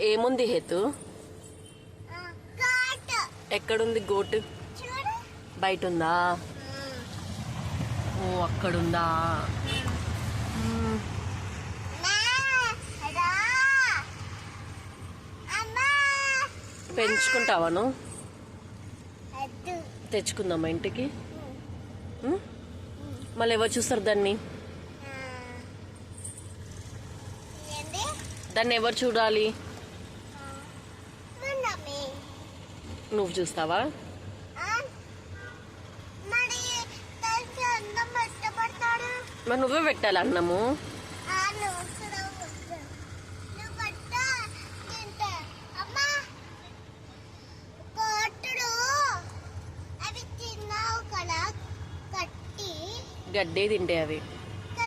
ఏముంది హేతు? ఎక్కడుంది గోటు? బయట ఉందా? ఓ అక్కడుందా? పెంచుకుంటావాను? తెచ్చుకుందామా ఇంటికి? మళ్ళీ ఎవరు చూస్తారు దాన్ని? దాన్ని ఎవరు చూడాలి? నువ్వు చూస్తావా? మరి నువ్వే పెట్టాలి అన్నము. గడ్డే తింటే అవి.